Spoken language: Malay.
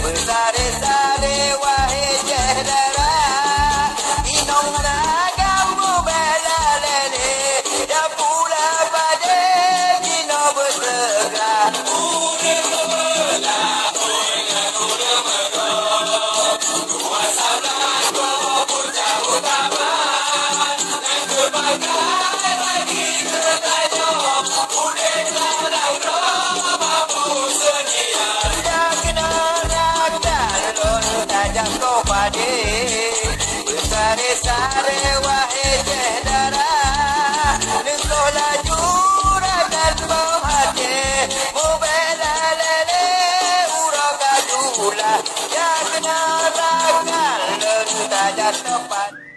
Bersare-sare wahai jendera, inong ragamu bela lele, dan pula pada kino bersegera. Bersare-sare wahai jendera, engkau laju rakan berhati, membela lele urang kadula, yang kena rakan dan tak jatuh.